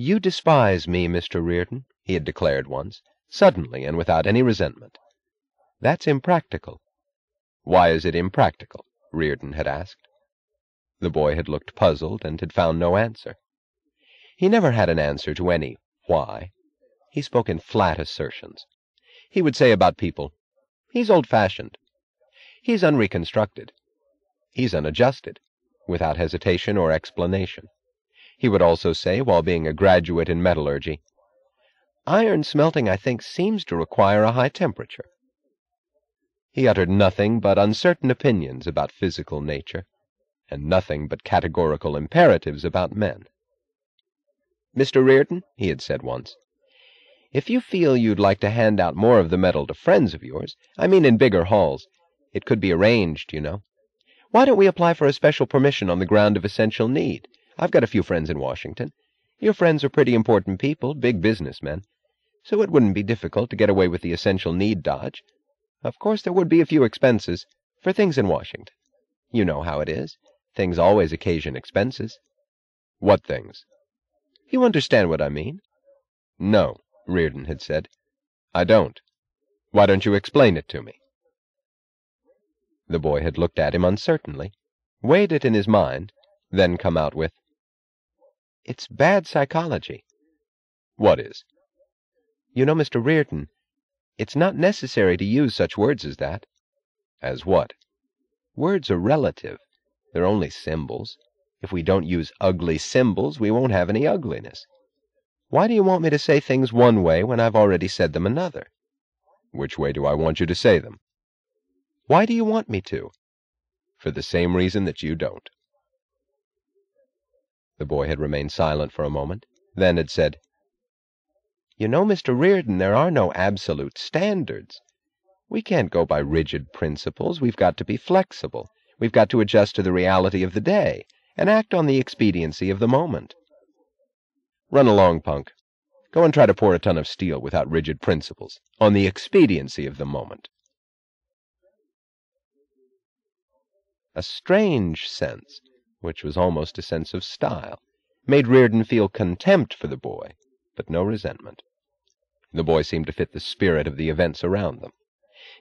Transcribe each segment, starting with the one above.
"You despise me, Mr. Reardon," he had declared once, suddenly and without any resentment. "That's impractical." "Why is it impractical?" Reardon had asked. The boy had looked puzzled and had found no answer. He never had an answer to any why. He spoke in flat assertions. He would say about people, "He's old-fashioned. He's unreconstructed. He's unadjusted," without hesitation or explanation. He would also say, while being a graduate in metallurgy, "Iron smelting, I think, seems to require a high temperature." He uttered nothing but uncertain opinions about physical nature, and nothing but categorical imperatives about men. "Mr. Reardon," he had said once, "if you feel you'd like to hand out more of the metal to friends of yours, I mean in bigger halls, it could be arranged, you know. Why don't we apply for a special permission on the ground of essential need? I've got a few friends in Washington. Your friends are pretty important people, big businessmen, so it wouldn't be difficult to get away with the essential need dodge. Of course there would be a few expenses for things in Washington. You know how it is. Things always occasion expenses." "What things?" "You understand what I mean." "No," Reardon had said. "I don't. Why don't you explain it to me?" The boy had looked at him uncertainly, weighed it in his mind, then come out with, "It's bad psychology." "What is?" "You know, Mr. Reardon, it's not necessary to use such words as that." "As what?" "Words are relative. They're only symbols. If we don't use ugly symbols, we won't have any ugliness. Why do you want me to say things one way when I've already said them another?" "Which way do I want you to say them?" "Why do you want me to?" "For the same reason that you don't." The boy had remained silent for a moment, then had said, "You know, Mr. Reardon, there are no absolute standards. We can't go by rigid principles. We've got to be flexible. We've got to adjust to the reality of the day and act on the expediency of the moment." "Run along, punk. Go and try to pour a ton of steel without rigid principles, on the expediency of the moment." A strange sense, which was almost a sense of style, made Reardon feel contempt for the boy, but no resentment. The boy seemed to fit the spirit of the events around them.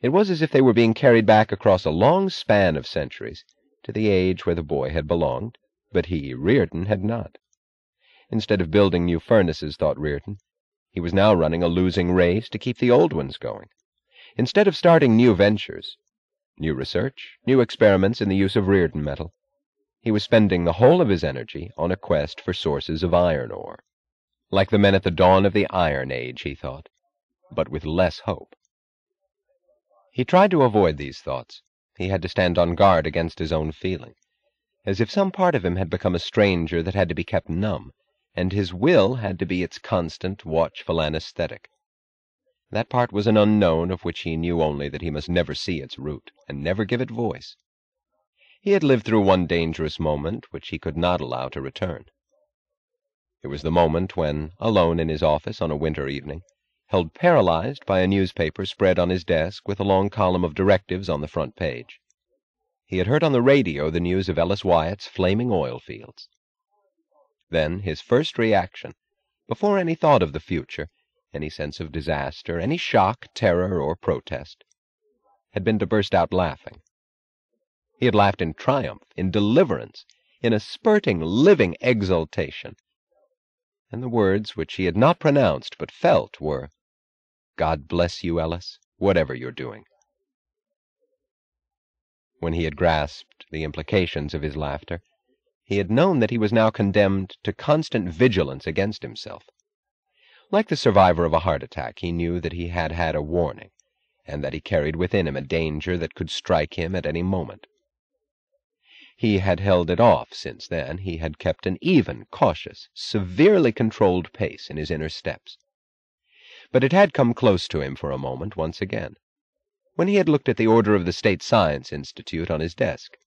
It was as if they were being carried back across a long span of centuries to the age where the boy had belonged, but he, Reardon, had not. Instead of building new furnaces, thought Reardon, he was now running a losing race to keep the old ones going. Instead of starting new ventures, new research, new experiments in the use of Reardon metal, he was spending the whole of his energy on a quest for sources of iron ore. Like the men at the dawn of the Iron Age, he thought, but with less hope. He tried to avoid these thoughts. He had to stand on guard against his own feeling, as if some part of him had become a stranger that had to be kept numb, and his will had to be its constant, watchful anesthetic. That part was an unknown of which he knew only that he must never see its root, and never give it voice. He had lived through one dangerous moment which he could not allow to return. It was the moment when, alone in his office on a winter evening, held paralyzed by a newspaper spread on his desk with a long column of directives on the front page, he had heard on the radio the news of Ellis Wyatt's flaming oil fields. Then his first reaction, before any thought of the future, any sense of disaster, any shock, terror, or protest, had been to burst out laughing. He had laughed in triumph, in deliverance, in a spurting, living exultation. And the words which he had not pronounced but felt were, "God bless you, Ellis, whatever you're doing." When he had grasped the implications of his laughter, he had known that he was now condemned to constant vigilance against himself. Like the survivor of a heart attack, he knew that he had had a warning, and that he carried within him a danger that could strike him at any moment. He had held it off since then. He had kept an even, cautious, severely controlled pace in his inner steps. But it had come close to him for a moment once again, when he had looked at the order of the State Science Institute on his desk.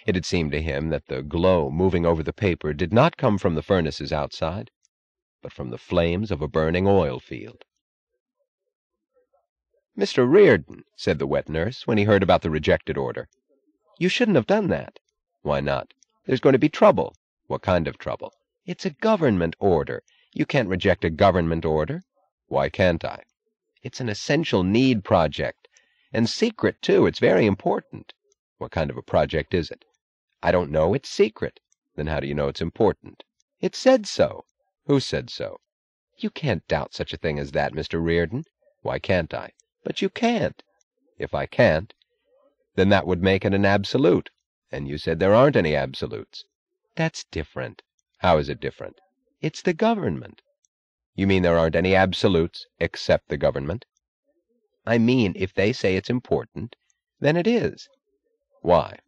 It had seemed to him that the glow moving over the paper did not come from the furnaces outside, but from the flames of a burning oil field. "Mr. Reardon," said the wet nurse, when he heard about the rejected order, "you shouldn't have done that." "Why not?" "There's going to be trouble." "What kind of trouble?" "It's a government order. You can't reject a government order. Why can't I? It's an essential need project. And secret, too. It's very important. What kind of a project is it? I don't know. It's secret. Then how do you know it's important? It said so. Who said so? You can't doubt such a thing as that, Mr. Reardon. Why can't I? But you can't. If I can't, then that would make it an absolute. And you said there aren't any absolutes. That's different. How is it different? It's the government. You mean there aren't any absolutes except the government? I mean, if they say it's important, then it is. Why?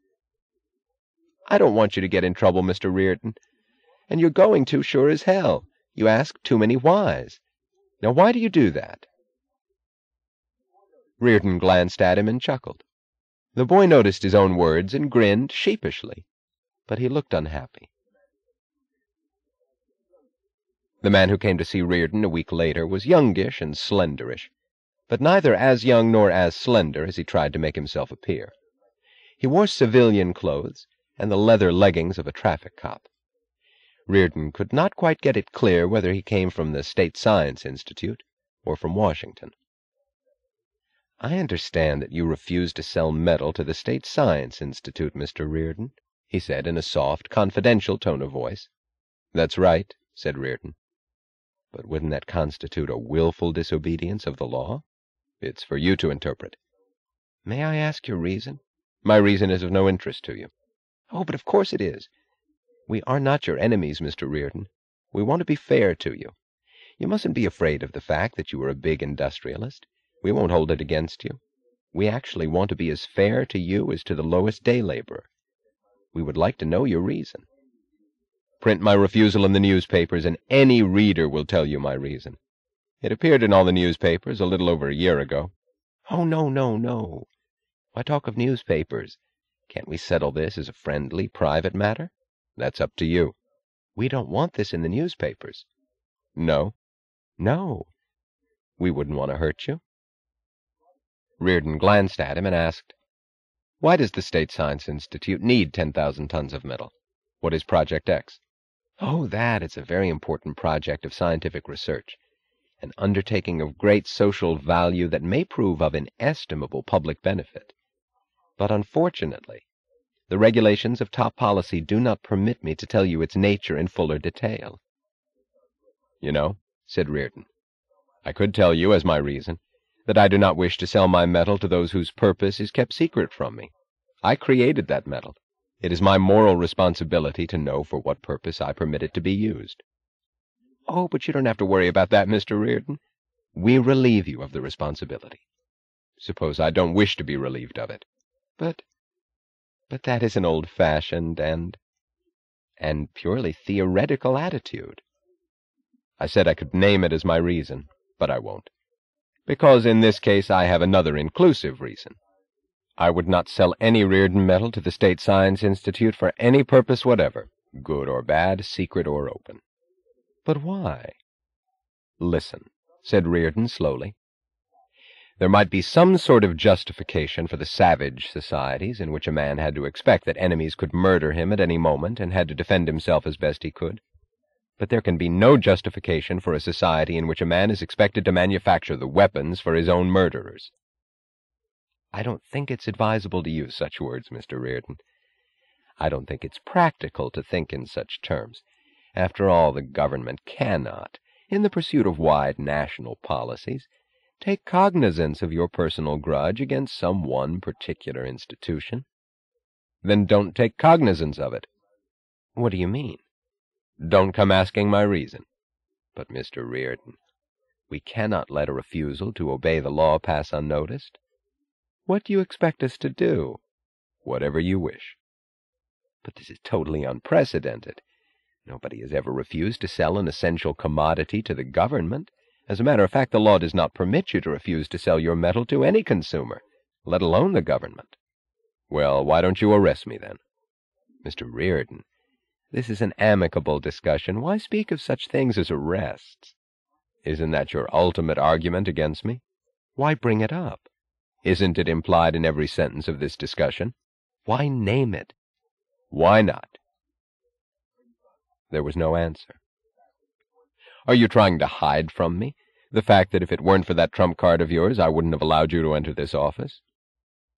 I don't want you to get in trouble, Mr. Reardon. And you're going to, sure as hell. You ask too many whys. Now, why do you do that? Reardon glanced at him and chuckled. The boy noticed his own words and grinned sheepishly, but he looked unhappy. The man who came to see Reardon a week later was youngish and slenderish, but neither as young nor as slender as he tried to make himself appear. He wore civilian clothes and the leather leggings of a traffic cop. Reardon could not quite get it clear whether he came from the State Science Institute or from Washington. I understand that you refuse to sell metal to the State Science Institute, Mr. Reardon, he said in a soft, confidential tone of voice. That's right, said Reardon. But wouldn't that constitute a willful disobedience of the law? It's for you to interpret. May I ask your reason? My reason is of no interest to you. Oh, but of course it is. We are not your enemies, Mr. Reardon. We want to be fair to you. You mustn't be afraid of the fact that you are a big industrialist. We won't hold it against you. We actually want to be as fair to you as to the lowest day laborer. We would like to know your reason. Print my refusal in the newspapers, and any reader will tell you my reason. It appeared in all the newspapers a little over a year ago. Oh, no, no, no. Why talk of newspapers? Can't we settle this as a friendly, private matter? That's up to you. We don't want this in the newspapers. No? No. We wouldn't want to hurt you. Reardon glanced at him and asked, Why does the State Science Institute need 10,000 tons of metal? What is Project X? Oh, that is a very important project of scientific research, an undertaking of great social value that may prove of inestimable public benefit. But unfortunately, the regulations of top policy do not permit me to tell you its nature in fuller detail. You know, said Reardon, I could tell you, as my reason, that I do not wish to sell my metal to those whose purpose is kept secret from me. I created that metal. It is my moral responsibility to know for what purpose I permit it to be used. Oh, but you don't have to worry about that, Mr. Reardon. We relieve you of the responsibility. Suppose I don't wish to be relieved of it. But that is an old-fashioned and purely theoretical attitude. I said I could name it as my reason, but I won't. Because in this case I have another inclusive reason. I would not sell any Reardon metal to the State Science Institute for any purpose whatever, good or bad, secret or open. But why? Listen, said Reardon slowly. There might be some sort of justification for the savage societies in which a man had to expect that enemies could murder him at any moment and had to defend himself as best he could. But there can be no justification for a society in which a man is expected to manufacture the weapons for his own murderers. I don't think it's advisable to use such words, Mr. Reardon. I don't think it's practical to think in such terms. After all, the government cannot, in the pursuit of wide national policies, take cognizance of your personal grudge against some one particular institution. Then don't take cognizance of it. What do you mean? Don't come asking my reason. But, Mr. Reardon, we cannot let a refusal to obey the law pass unnoticed. What do you expect us to do? Whatever you wish. But this is totally unprecedented. Nobody has ever refused to sell an essential commodity to the government. As a matter of fact, the law does not permit you to refuse to sell your metal to any consumer, let alone the government. Well, why don't you arrest me, then? Mr. Reardon, this is an amicable discussion. Why speak of such things as arrests? Isn't that your ultimate argument against me? Why bring it up? Isn't it implied in every sentence of this discussion? Why name it? Why not? There was no answer. Are you trying to hide from me the fact that if it weren't for that trump card of yours, I wouldn't have allowed you to enter this office?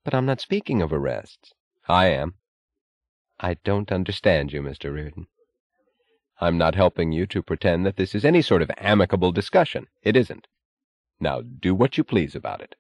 But I'm not speaking of arrests. I am. I don't understand you, Mr. Reardon. I'm not helping you to pretend that this is any sort of amicable discussion. It isn't. Now do what you please about it.